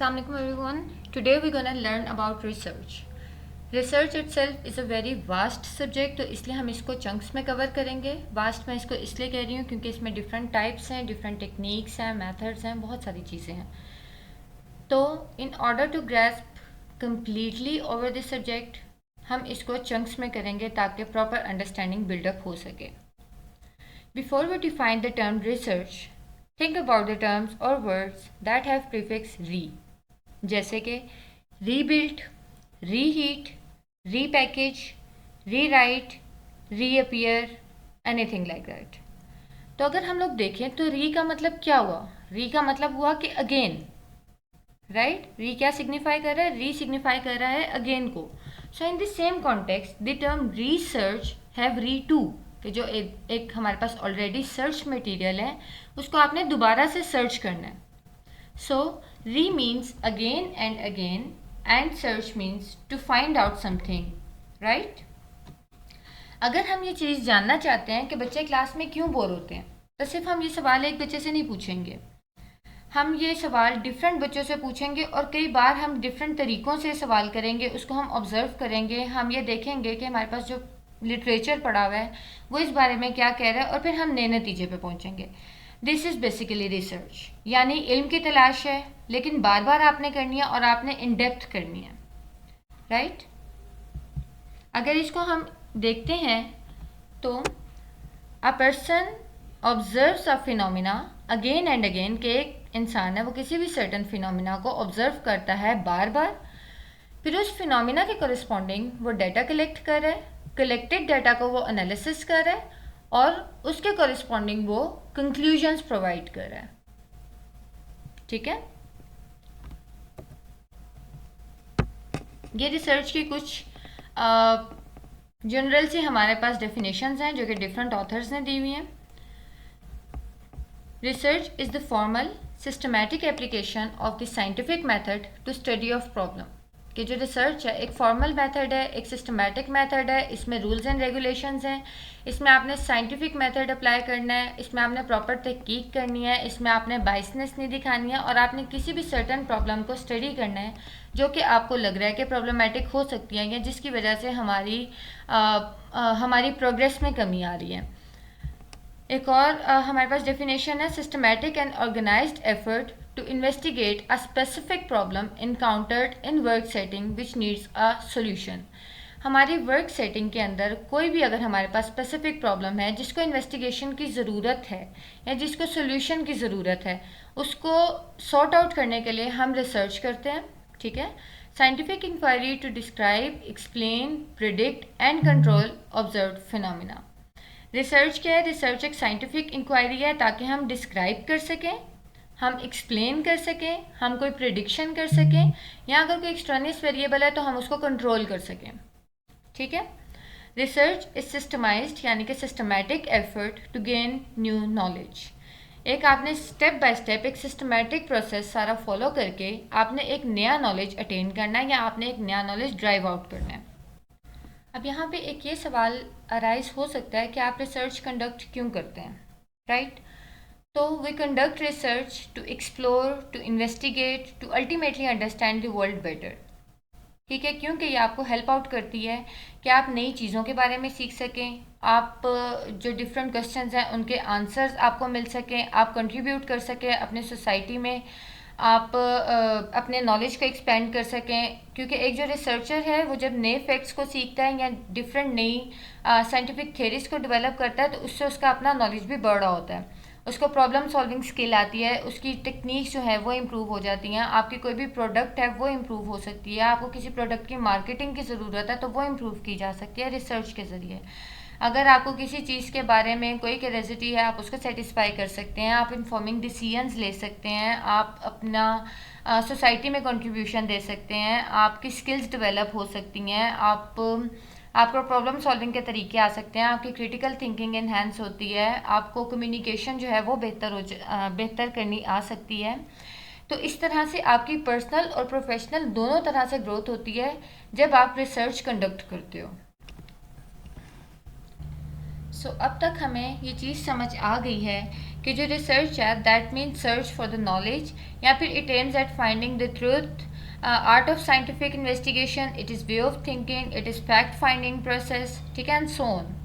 Assalamualaikum everyone. Today we're gonna learn about research. Research itself is a very vast subject, तो इसलिए हम इसको chunks में cover करेंगे. वास्ट मैं इसको इसलिए कह रही हूँ क्योंकि इसमें डिफरेंट टाइप्स हैं, डिफरेंट टेक्निक्स हैं, मेथड्स हैं, बहुत सारी चीज़ें हैं. तो in order to grasp completely over this subject हम इसको चंक्स में करेंगे ताकि प्रॉपर अंडरस्टैंडिंग बिल्डअप हो सके. Before we define the term research, think about the terms or words that have prefix re. जैसे कि rebuilt, reheat, repackage, rewrite, reappear, anything like that. तो अगर हम लोग देखें तो री का मतलब क्या हुआ? री का मतलब हुआ कि अगेन, राइट? री क्या सिग्निफाई कर रहा है? री सिग्निफाई कर रहा है अगेन को. So in the same context the term research have re to, कि जो एक हमारे पास ऑलरेडी सर्च मटेरियल है उसको आपने दोबारा से सर्च करना है. So, re means again and search means to find out something, right? अगर हम ये चीज़ जानना चाहते हैं कि बच्चे क्लास में क्यों बोर होते हैं, तो सिर्फ हम ये सवाल एक बच्चे से नहीं पूछेंगे. हम ये सवाल डिफरेंट बच्चों से पूछेंगे और कई बार हम डिफरेंट तरीक़ों से सवाल करेंगे, उसको हम ऑब्ज़र्व करेंगे, हम ये देखेंगे कि हमारे पास जो लिटरेचर पढ़ा हुआ है वो इस बारे में क्या कह रहा है और फिर हम नए नतीजे पे पहुँचेंगे. दिस इज़ बेसिकली रिसर्च, यानी इल्म की तलाश है, लेकिन बार बार आपने करनी है और आपने इन डेप्थ करनी है, राइट? अगर इसको हम देखते हैं तो a person observes a phenomena again and again, के एक इंसान है वो किसी भी सर्टन फिनोमिना को ऑब्जर्व करता है बार बार, फिर उस फिनोमिना के करस्पॉन्डिंग वो डाटा कलेक्ट कर रहा है, कलेक्टेड डाटा को वो एनालिसिस कर रहा है और उसके कॉरिस्पॉन्डिंग वो कंक्लूजन्स प्रोवाइड कर रहा है. ठीक है, ये रिसर्च की कुछ जनरल से हमारे पास डेफिनेशंस हैं जो कि डिफरेंट ऑथर्स ने दी हुई हैं. Research is the formal systematic application of the scientific method to study of problem. कि जो रिसर्च है एक फॉर्मल मेथड है, एक सिस्टमैटिक मेथड है, इसमें रूल्स एंड रेगुलेशंस हैं, इसमें आपने साइंटिफिक मेथड अप्लाई करना है, इसमें आपने प्रॉपर तहकीक करनी है, इसमें आपने बाइसनेस नहीं दिखानी है और आपने किसी भी सर्टन प्रॉब्लम को स्टडी करना है जो कि आपको लग रहा है कि प्रॉब्लमेटिक हो सकती है या जिसकी वजह से हमारी प्रोग्रेस में कमी आ रही है. एक और हमारे पास डेफिनेशन है systematic and organised effort to investigate a specific problem encountered in work setting which needs a solution. हमारी वर्क सेटिंग के अंदर कोई भी अगर हमारे पास स्पेसिफिक प्रॉब्लम है जिसको इन्वेस्टिगेशन की ज़रूरत है या जिसको सोल्यूशन की ज़रूरत है, उसको सॉर्ट आउट करने के लिए हम रिसर्च करते हैं. ठीक है, scientific inquiry to describe, explain, predict and control observed phenomena. Research क्या है? रिसर्च एक साइंटिफिक इंक्वायरी है ताकि हम डिस्क्राइब कर सकें, हम एक्सप्लेन कर सकें, हम कोई प्रिडिक्शन कर सकें, या अगर कोई एक्सटर्नस वेरिएबल है तो हम उसको कंट्रोल कर सकें. ठीक है, रिसर्च इज सिस्टमाइज्ड यानी कि systematic effort to gain new knowledge. एक आपने स्टेप बाय स्टेप एक सिस्टमैटिक प्रोसेस सारा फॉलो करके आपने एक नया नॉलेज अटेन करना है या आपने एक नया नॉलेज ड्राइव आउट करना है. अब यहाँ पे एक ये सवाल अराइज हो सकता है कि आप रिसर्च कंडक्ट क्यों करते हैं, राइट? तो we conduct research to explore, to investigate, to ultimately understand the world better. ठीक है, क्योंकि ये आपको हेल्प आउट करती है कि आप नई चीज़ों के बारे में सीख सकें, आप जो डिफरेंट क्वेश्चंस हैं उनके आंसर्स आपको मिल सकें, आप कंट्रीब्यूट कर सकें अपने सोसाइटी में, आप अपने नॉलेज को एक्सपेंड कर सकें. क्योंकि एक जो रिसर्चर है वो जब नए फैक्ट्स को सीखता है या डिफरेंट नई साइंटिफिक थेरीज को डेवलप करता है तो उससे उसका अपना नॉलेज भी बढ़ रहा होता है, उसको प्रॉब्लम सॉल्विंग स्किल आती है, उसकी टेक्निक्स जो है वो इम्प्रूव हो जाती हैं, आपकी कोई भी प्रोडक्ट है वो इम्प्रूव हो सकती है, आपको किसी प्रोडक्ट की मार्केटिंग की ज़रूरत है तो वो इम्प्रूव की जा सकती है रिसर्च के ज़रिए. अगर आपको किसी चीज़ के बारे में कोई क्यूरियोसिटी है आप उसको सेटिस्फाई कर सकते हैं, आप इन्फॉर्मिंग डिसीजंस ले सकते हैं, आप अपना सोसाइटी में कंट्रीब्यूशन दे सकते हैं, आपकी स्किल्स डेवलप हो सकती हैं, आपको प्रॉब्लम सॉल्विंग के तरीके आ सकते हैं, आपकी क्रिटिकल थिंकिंग इन्हेंस होती है, आपको कम्युनिकेशन जो है वो बेहतर करनी आ सकती है. तो इस तरह से आपकी पर्सनल और प्रोफेशनल दोनों तरह से ग्रोथ होती है जब आप रिसर्च कंडक्ट करते हो. अब तक हमें ये चीज़ समझ आ गई है कि जो रिसर्च है that mean search for the knowledge, या फिर it aims at finding the truth, art of scientific investigation, it is way of thinking, it is fact finding process, ठीक है, एंड सो ऑन।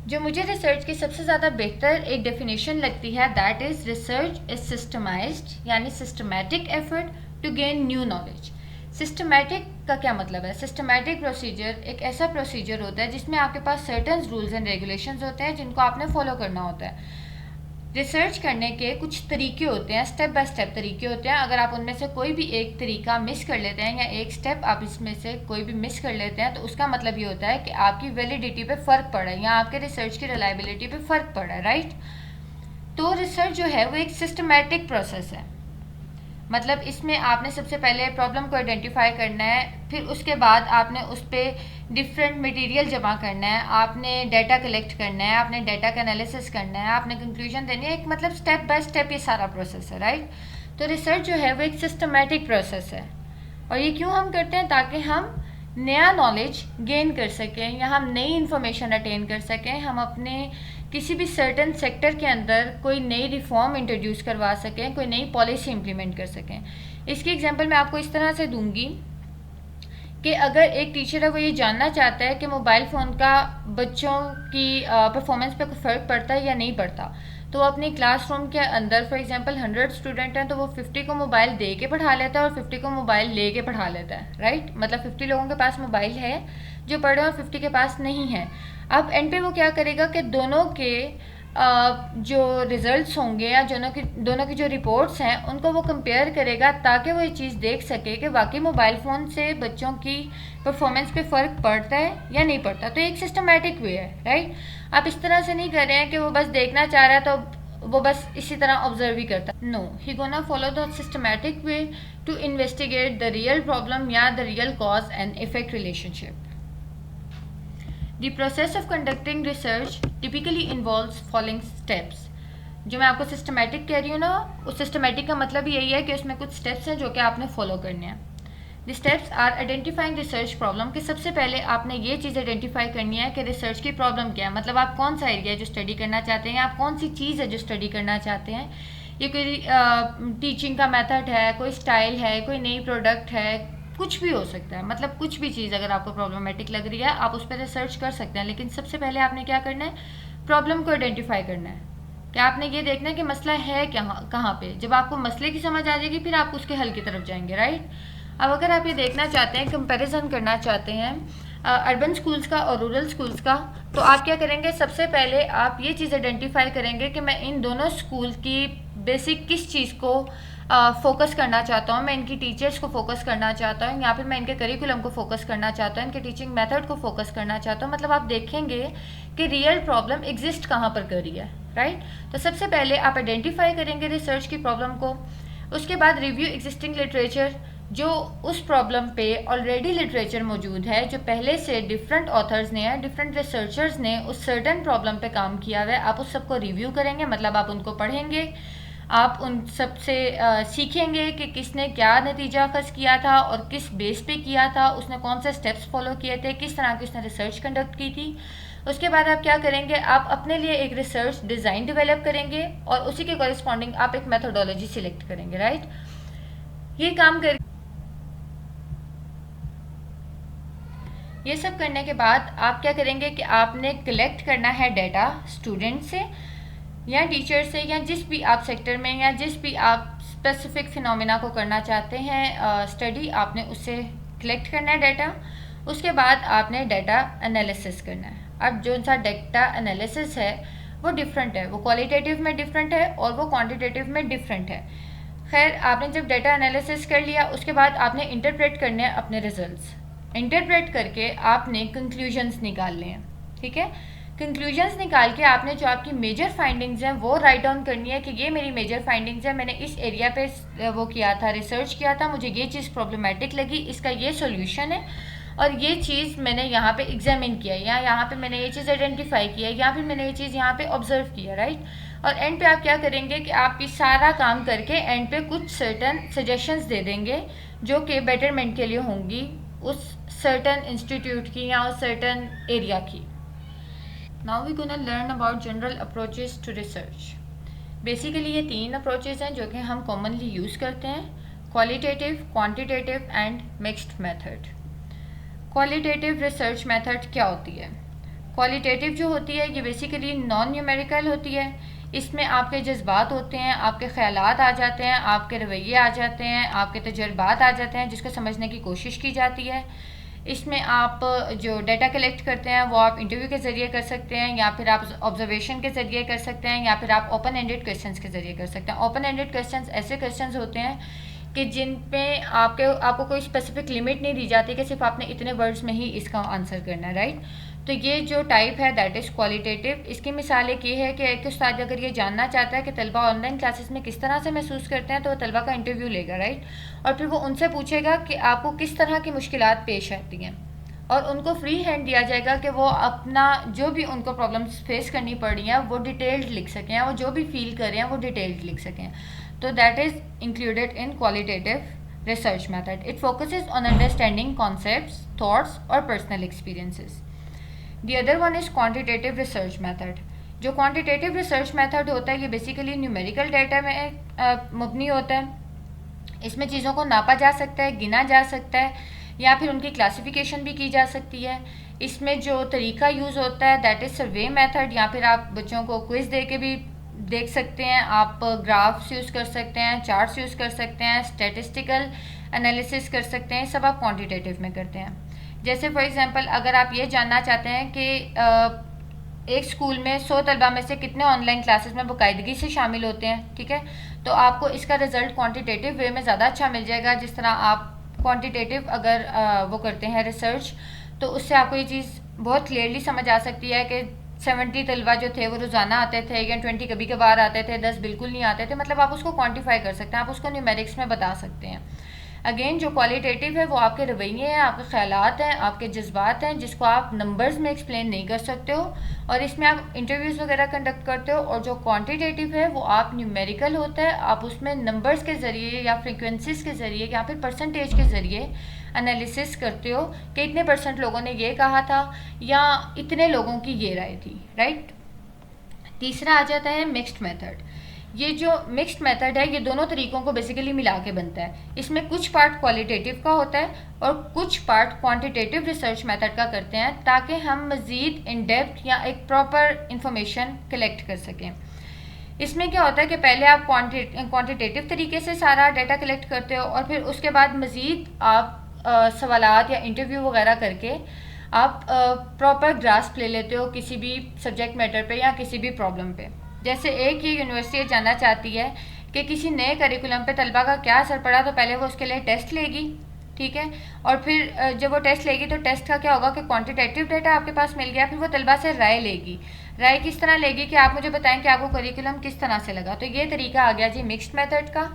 जो मुझे रिसर्च की सबसे ज़्यादा बेहतर एक डेफिनेशन लगती है that is research is systemised, यानी systematic effort to gain new knowledge. Systematic का क्या मतलब है? सिस्टमैटिक प्रोसीजर एक ऐसा प्रोसीजर होता है जिसमें आपके पास सर्टेन रूल्स एंड रेगुलेशंस होते हैं जिनको आपने फॉलो करना होता है। रिसर्च करने के कुछ तरीके होते हैं, स्टेप बाय स्टेप तरीके होते हैं। अगर आप उनमें से कोई भी एक तरीका मिस कर लेते हैं या एक स्टेप आप इसमें से कोई भी मिस कर लेते हैं तो उसका मतलब ये होता है कि आपकी वैलिडिटी पे फ़र्क पड़ा है या आपके रिसर्च की रिलायबिलिटी पे फ़र्क पड़ा है, राइट। तो रिसर्च जो है वो एक सिस्टमैटिक प्रोसेस है। मतलब इसमें आपने सबसे पहले प्रॉब्लम को आइडेंटिफाई करना है, फिर उसके बाद आपने उस पर डिफरेंट मटेरियल जमा करना है, आपने डाटा कलेक्ट करना है, आपने डाटा का एनालिसिस करना है, आपने कंक्लूजन देनी है, एक मतलब स्टेप बाय स्टेप ये सारा प्रोसेस है, राइट। तो रिसर्च जो है वो एक सिस्टमेटिक प्रोसेस है, और ये क्यों हम करते हैं? ताकि हम नया नॉलेज गेन कर सकें या हम नई इन्फॉर्मेशन अटेन कर सकें, हम अपने किसी भी सर्टन सेक्टर के अंदर कोई नई रिफॉर्म इंट्रोड्यूस करवा सकें, कोई नई पॉलिसी इंप्लीमेंट कर सकें। इसकी एग्जांपल मैं आपको इस तरह से दूंगी कि अगर एक टीचर है वो ये जानना चाहता है कि मोबाइल फ़ोन का बच्चों की परफॉर्मेंस पे कोई फ़र्क पड़ता है या नहीं पड़ता, तो वो अपनी क्लासरूम के अंदर फॉर एग्जांपल 100 स्टूडेंट हैं तो वो 50 को मोबाइल दे के पढ़ा लेता है और 50 को मोबाइल ले के पढ़ा लेता है, राइट। मतलब 50 लोगों के पास मोबाइल है जो पढ़ रहे हैं और 50 के पास नहीं है। अब एंड पे वो क्या करेगा कि दोनों के जो रिजल्ट्स होंगे या दोनों की जो रिपोर्ट्स हैं उनको वो कंपेयर करेगा ताकि वो ये चीज़ देख सके कि वाकई मोबाइल फ़ोन से बच्चों की परफॉर्मेंस पे फ़र्क पड़ता है या नहीं पड़ता। तो एक सिस्टमैटिक वे है, राइट। आप इस तरह से नहीं कर रहे हैं कि वो बस देखना चाह रहा है तो वो बस इसी तरह ऑब्जर्व ही करता है। No, he gonna follow the systematic way to investigate the real problem या the real cause and effect relationship. The process of conducting research typically involves following steps। जो मैं आपको सिस्टमेटिक कह रही हूँ ना, उस सिस्टमेटिक का मतलब यही है कि उसमें कुछ स्टेप्स हैं जो कि आपने फॉलो करने हैं। The steps are identifying research problem, कि सबसे पहले आपने ये चीज़ आइडेंटिफाई करनी है कि रिसर्च की प्रॉब्लम क्या है। मतलब आप कौन सा एरिया है जो स्टडी करना चाहते हैं, आप कौन सी चीज़ है जो स्टडी करना चाहते हैं। ये कोई टीचिंग का मेथड है, कोई स्टाइल है, कोई नई प्रोडक्ट है, कुछ भी हो सकता है। मतलब कुछ भी चीज़ अगर आपको प्रॉब्लमेटिक लग रही है आप उस पर रिसर्च कर सकते हैं, लेकिन सबसे पहले आपने क्या करना है? प्रॉब्लम को आइडेंटिफाई करना है कि आपने ये देखना है कि मसला है कहाँ पे। जब आपको मसले की समझ आ जाएगी फिर आप उसके हल की तरफ जाएंगे, राइट। अब अगर आप ये देखना चाहते हैं, कंपैरिजन करना चाहते हैं अर्बन स्कूल्स का और रूरल स्कूल्स का, तो आप क्या करेंगे? सबसे पहले आप ये चीज़ आइडेंटिफाई करेंगे कि मैं इन दोनों स्कूल की बेसिक किस चीज़ को फोकस करना चाहता हूँ। मैं इनकी टीचर्स को फोकस करना चाहता हूँ या फिर मैं इनके करिकुलम को फोकस करना चाहता हूँ, इनके टीचिंग मेथड को फोकस करना चाहता हूँ। मतलब आप देखेंगे कि रियल प्रॉब्लम एग्जिस्ट कहाँ पर कर रही है, राइट। तो सबसे पहले आप आइडेंटिफाई करेंगे रिसर्च की प्रॉब्लम को। उसके बाद रिव्यू एग्जिस्टिंग लिटरेचर, जो उस प्रॉब्लम पे ऑलरेडी लिटरेचर मौजूद है, जो पहले से डिफरेंट ऑथर्स ने या डिफरेंट रिसर्चर्स ने उस सर्टेन प्रॉब्लम पे काम किया हुआ है, आप उस सबको रिव्यू करेंगे। मतलब आप उनको पढ़ेंगे, आप उन सब से सीखेंगे कि किसने क्या नतीजा अखज़ किया था और किस बेस पे किया था, उसने कौन से स्टेप्स फॉलो किए थे, किस तरह की उसने रिसर्च कंडक्ट की थी। उसके बाद आप क्या करेंगे? आप अपने लिए एक रिसर्च डिज़ाइन डेवलप करेंगे और उसी के कॉरेस्पॉन्डिंग आप एक मेथोडोलॉजी सिलेक्ट करेंगे, राइट। ये काम कर ये सब करने के बाद आप क्या करेंगे कि आपने कलेक्ट करना है डाटा स्टूडेंट से या टीचर से या जिस भी आप सेक्टर में या जिस भी आप स्पेसिफिक फिनोमिना को करना चाहते हैं स्टडी, आपने उससे कलेक्ट करना है डाटा। उसके बाद आपने डाटा एनालिसिस करना है। अब जो सा डाटा एनालिसिस है वो डिफरेंट है, वो क्वालिटेटिव में डिफरेंट है और वो क्वांटिटेटिव में डिफरेंट है। खैर, आपने जब डाटा एनालिसिस कर लिया उसके बाद आपने इंटरप्रेट करने हैं अपने रिजल्ट्स। इंटरप्रेट करके आपने कंक्लूजन्स निकालने हैं, ठीक है। कंक्लूजन्स निकाल के आपने जो आपकी मेजर फाइंडिंग्स हैं वो राइट डाउन करनी है कि ये मेरी मेजर फाइंडिंग्स है, मैंने इस एरिया पे वो किया था, रिसर्च किया था, मुझे ये चीज़ प्रॉब्लमेटिक लगी, इसका ये सोल्यूशन है और ये चीज़ मैंने यहाँ पे एग्जामिन किया या यहाँ पे मैंने ये चीज़ आइडेंटिफाई किया या फिर मैंने ये चीज़ यहाँ पे ऑब्जर्व किया, राइट। और एंड पे आप क्या करेंगे कि आप ये सारा काम करके एंड पे कुछ सर्टन सजेशंस दे देंगे जो कि बेटरमेंट के लिए होंगी उस सर्टन इंस्टीट्यूट की या उस सर्टन एरिया की। Now we're gonna learn about general approaches to research। Basically ये 3 अप्रोचेज़ हैं जो कि हम कॉमनली यूज़ करते हैं: qualitative, quantitative and mixed method. Qualitative research method क्या होती है? क्वालिटेटिव जो होती है ये बेसिकली नॉन न्यूमेरिकल होती है। इसमें आपके जज्बात होते हैं, आपके ख्यालात आ जाते हैं, आपके रवैये आ जाते हैं, आपके तजर्बात आ जाते हैं, जिसको समझने की कोशिश की जाती है। इसमें आप जो डाटा कलेक्ट करते हैं वो आप इंटरव्यू के ज़रिए कर सकते हैं, या फिर आप ऑब्जर्वेशन के ज़रिए कर सकते हैं, या फिर आप ओपन एंडेड क्वेश्चंस के ज़रिए कर सकते हैं। ओपन एंडेड क्वेश्चंस ऐसे क्वेश्चंस होते हैं कि जिन पे आपको कोई स्पेसिफिक लिमिट नहीं दी जाती कि सिर्फ आपने इतने वर्ड्स में ही इसका आंसर करना है, राइट। तो ये जो टाइप है दैट इज़ क्वालिटेटिव। इसकी मिसाल एक ये है कि एक उस्ताद अगर ये जानना चाहता है कि तलबा ऑनलाइन क्लासेस में किस तरह से महसूस करते हैं, तो वो तलबा का इंटरव्यू लेगा, राइट। और फिर वो उनसे पूछेगा कि आपको किस तरह की मुश्किलात पेश आती हैं, और उनको फ्री हैंड दिया जाएगा कि वो अपना जो भी उनको प्रॉब्लम्स फेस करनी पड़ रही हैं वो डिटेल्ड लिख सकें, या वो जो भी फील कर रहे हैं वो डिटेल्ड लिख सकें। तो that is included in qualitative research method. It focuses on understanding concepts, thoughts और personal experiences. The other one is quantitative research method. जो क्वांटिटेटिव रिसर्च मेथड होता है ये बेसिकली न्यूमेरिकल डाटा में मबनी होता है। इसमें चीज़ों को नापा जा सकता है, गिना जा सकता है, या फिर उनकी क्लासिफिकेशन भी की जा सकती है। इसमें जो तरीका यूज़ होता है दैट इज़ सर्वे मेथड, या फिर आप बच्चों को क्विज़ दे के भी देख सकते हैं, आप ग्राफ्स यूज़ कर सकते हैं, चार्ट्स यूज़ कर सकते हैं, स्टैटिस्टिकल एनालिसिस कर सकते हैं, सब आप क्वांटिटेटिव में करते हैं। जैसे फॉर एग्जांपल अगर आप ये जानना चाहते हैं कि एक स्कूल में 100 तलबा में से कितने ऑनलाइन क्लासेस में बाकायदगी से शामिल होते हैं, ठीक है, तो आपको इसका रिज़ल्ट क्वांटिटेटिव वे में ज़्यादा अच्छा मिल जाएगा। जिस तरह आप क्वांटिटेटिव अगर वो करते हैं रिसर्च, तो उससे आपको ये चीज़ बहुत क्लियरली समझ आ सकती है कि 70 तलबा जो थे वो रोज़ाना आते थे, या 20 कभी कभार आते थे, 10 बिल्कुल नहीं आते थे। मतलब आप उसको क्वांटिफाई कर सकते हैं, आप उसको न्यूमेरिक्स में बता सकते हैं। अगेन जो क्वालिटेटिव है वो आपके रवैये हैं, आपके ख्यालात हैं, आपके जज्बात हैं, जिसको आप नंबर्स में एक्सप्लेन नहीं कर सकते हो, और इसमें आप इंटरव्यूज़ वगैरह कंडक्ट करते हो। और जो क्वांटिटेटिव है वो आप न्यूमेरिकल होता है, आप उसमें नंबर्स के ज़रिए या फ्रिक्वेंसीज के ज़रिए या फिर परसेंटेज के ज़रिए एनालिसिस करते हो कि इतने % लोगों ने ये कहा था या इतने लोगों की ये राय थी, राइट। तीसरा आ जाता है मिक्स्ड मेथड। ये जो मिक्स्ड मेथड है ये दोनों तरीकों को बेसिकली मिला के बनता है। इसमें कुछ पार्ट क्वालिटेटिव का होता है और कुछ पार्ट क्वांटिटेटिव रिसर्च मेथड का करते हैं, ताकि हम मज़ीद इन डेप्थ या एक प्रॉपर इंफॉर्मेशन कलेक्ट कर सकें। इसमें क्या होता है कि पहले आप क्वांटिटेटिव तरीके से सारा डाटा कलेक्ट करते हो, और फिर उसके बाद मज़ीद आप सवालात या इंटरव्यू वगैरह करके आप प्रॉपर ग्रास्प ले लेते हो किसी भी सब्जेक्ट मैटर पे या किसी भी प्रॉब्लम पे। जैसे एक ही यूनिवर्सिटी जानना चाहती है कि किसी नए करिकुलम पे तलबा का क्या असर पड़ा, तो पहले वो उसके लिए टेस्ट लेगी, ठीक है, और फिर जब वो टेस्ट लेगी तो टेस्ट का क्या होगा कि क्वांटिटेटिव डाटा आपके पास मिल गया, फिर वो तलबा से राय लेगी। राय किस तरह लेगी कि आप मुझे बताएं कि आपको करिकुलम किस तरह से लगा। तो ये तरीका आ गया जी मिक्स्ड मेथड का।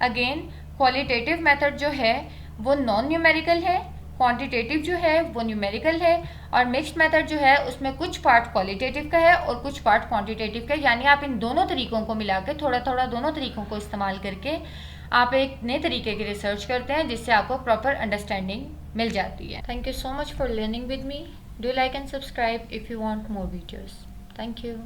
अगेन क्वालिटेटिव मेथड जो है वो नॉन न्यूमेरिकल है, क्वांटिटेटिव जो है वो न्यूमेरिकल है, और मिक्स्ड मेथड जो है उसमें कुछ पार्ट क्वालिटेटिव का है और कुछ पार्ट क्वांटिटेटिव का है। यानी आप इन दोनों तरीकों को मिला के थोड़ा थोड़ा दोनों तरीकों को इस्तेमाल करके आप एक नए तरीके की रिसर्च करते हैं, जिससे आपको प्रॉपर अंडरस्टैंडिंग मिल जाती है। Thank you so much for learning with me. Do like and subscribe if you want more videos. Thank you.